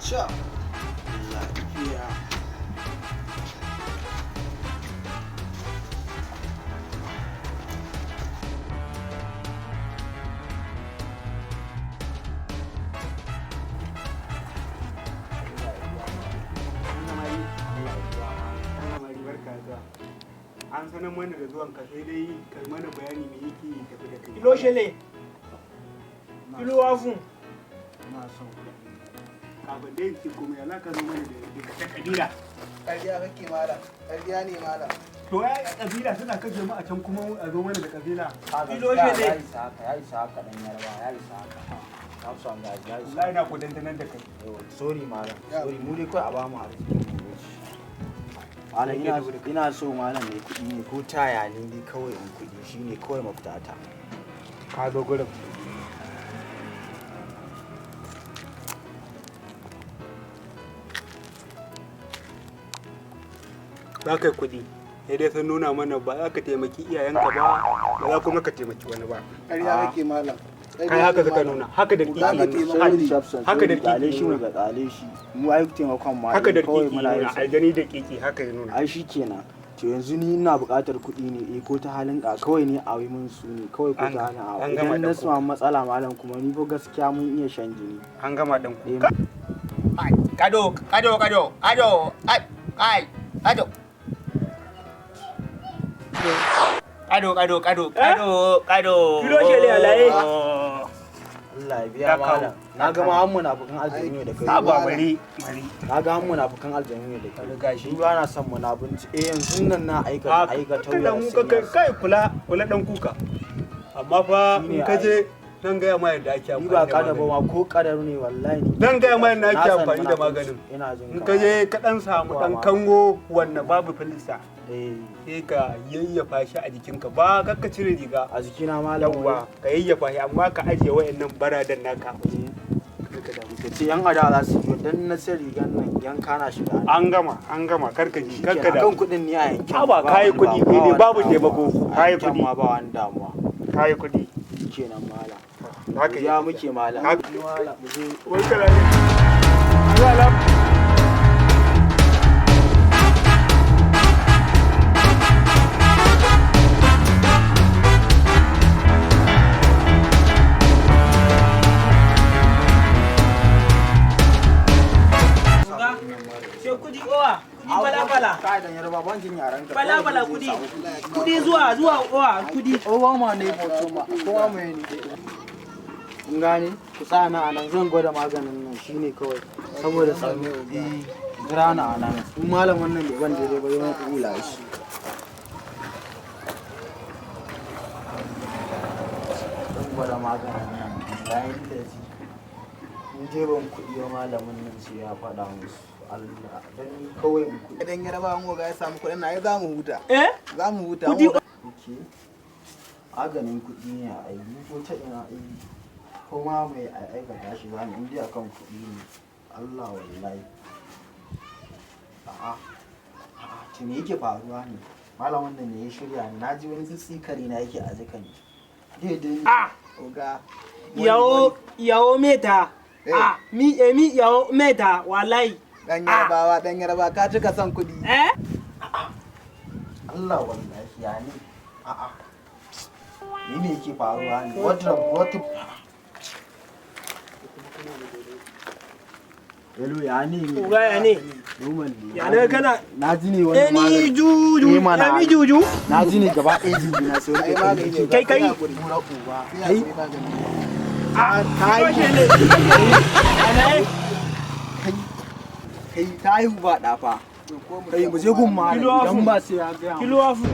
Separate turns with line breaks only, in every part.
Sha. Lafiya.
An sanar mana da zuwan ka sai dai kai mana bayani me yake tafi da kai.
Kilo shele. Kilo wafun.
Ina son kuɗi.
Kafin dai ki kuma ya laka zo mana da ta kabila.
Ƙarya kake malam. Ƙarya ne malam.
To ya kabila suna kashe mu a can kuma a zo mana da kabila.
Kilo shele.
Ya isa haka dan yarba, ya isa haka. Na so an gaji, ya isa.
Wallahi na ku dandanan da kai.
Sorry malam. Sorry mu dai kai a bamu arzikin mu. Malam ina so malam mai kuɗi ne ko taya ne ni kawai in kuɗi shine kawai mafitata.
Ka zo gurin. Za ka yi kuɗi, sai dai sun nuna mana ba za ka taimaki iyayenka ba, ba za kuma ka taimaki wani ba.
Ƙarya kake malam.
Kai haka suka nuna, haka da ƙiƙi, haka da
ƙiƙi
ƙiƙi nuna.
tsale shi. Mu ai taimakon ma
Haka da
kawai
ƙiƙi
muna yin
nuna,
sa.
aljani da ƙiƙi haka ya nuna.
Ai shikenan. To yanzu ni ina buƙatar kuɗi ne ko ta halin kawai ne a yi min su ne kawai ko ta halin a idan na samu matsala malam kuma ni ko gaskiya mun iya shan jini.
An gama ɗan ku.
Kado. Kilo shele alaye.
Allah ya biya malam. Na ga ma munafukan aljanu da kai.
Ba bari.
Na ga munafukan aljanu da kai. Gashi ba na son munafunci. Yanzu nan na aikata
Kada mu kai kula ɗan kuka. Amma fa in ka je dan gaya ma yadda ake
Ni
amfani
ba
da
kada ba
maganin.
ma ko kadar ne wallahi ni.
Dan gaya ma yadda ake
Na san
amfani da
munafunci.
maganin.
Ina jin
In ka je ka ɗan samu ɗan kango wanda babu filista.
Eh,
Sai ka yayyafa shi a jikinka ba kakka cire riga.
a jikina malam
Yawwa ka yayyafa shi amma ka ajiye wayannan baradan naka.
ka ce yan ada za su yi dan na sai rigan nan yanka na shiga.
An gama karka ji karka da.
Kan kuɗin ni a yankin.
Ba kayi kuɗi ne babu taimako. Kayi kuɗi.
ma ba wani damuwa.
Kayi kuɗi.
Kenan malam.
Haka
Ya muke malam.
Haka.
Malam mu je.
Wai kana ne. Wala.
Kudi owa. Kudi bala.
Kai da yarba ban jin yaran ka.
Bala kudi. Kudi zuwa owa kudi.
Owa ma ne hoto ma. Kowa mai ne. Kun gane? Ku tsana a nan zan gwada maganin nan shine kawai. Saboda tsaro. Grana a nan. In malam wannan bai ban daidai ba yawan kula shi. Zan gwada maganin nan. Bayan da ji. In je ban kuɗi wa malamin nan sai ya faɗa musu. Allah dan ni kawai mu kuɗi.
Idan ya raba mu ga ya samu kuɗin na za mu huta. Za mu huta.
Kudi.
Maganin kuɗi ne a aiki ko ta ina aiki. Ko ma mai aikata shi ba ni in dai akan kuɗi ne. Allah wallahi. A'a. To me yake faruwa ne? Malam wannan ne ya shirya ni. Na ji wani tsikari na yake a jikan ni. Daidai.
Oga.
Yawo meta. Mi yawo meta wallahi.
Dan yarbawa ka cika son kuɗi.
Allah wallahi ya ni. A'a. Ni ne yake faruwa ne? What Hello ya ne?
Uga ya ne?
Normal ne.
Ya ne kana?
Na ji ne wani magani.
Ni juju. Ya mi juju.
Na ji ne gaba ɗaya jiji na sai
Ai
wani
magani ne.
Kai.
mura uba.
Kai.
Kilo shele.
Kai ta haihu ba ɗafa. Kai mu je gun ma.
Kilo afu.
Dan ba sai ya ga.
Kilo afu.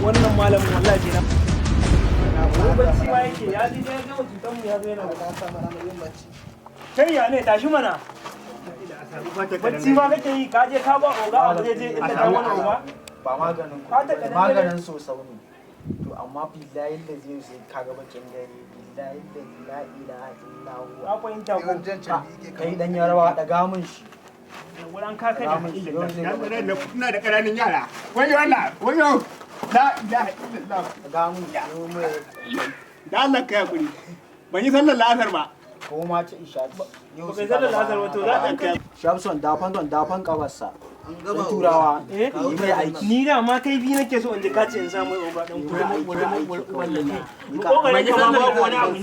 wannan malamin wallahi kenan wani bacci ma yake ya ji dai ga mutum mu ya zo yana kai ya ne tashi mana bacci ma kake yi ka je ka ba oga abu zai je inda ka mana oga
ba maganin so sau ne to amma billahi da zai sai kaga bakin dare billahi da la ilaha illa huwa
ka fahimta ko
kai dan yarawa daga mun shi
wurin kaka da
ina da ƙananan yara wayo Allah wayo la ilaha illallah
ga mu
da Allah ka yakuri ban yi sallar la'asar ba
ko ma ta isha
ba kai sallar la'asar ba to za ka kai
Shamson dafan kabarsa an turawa yi mai aiki
ni da ma kai bi nake so in ji kace in samu oba dan
wannan ne
kokarin ka ba wani abu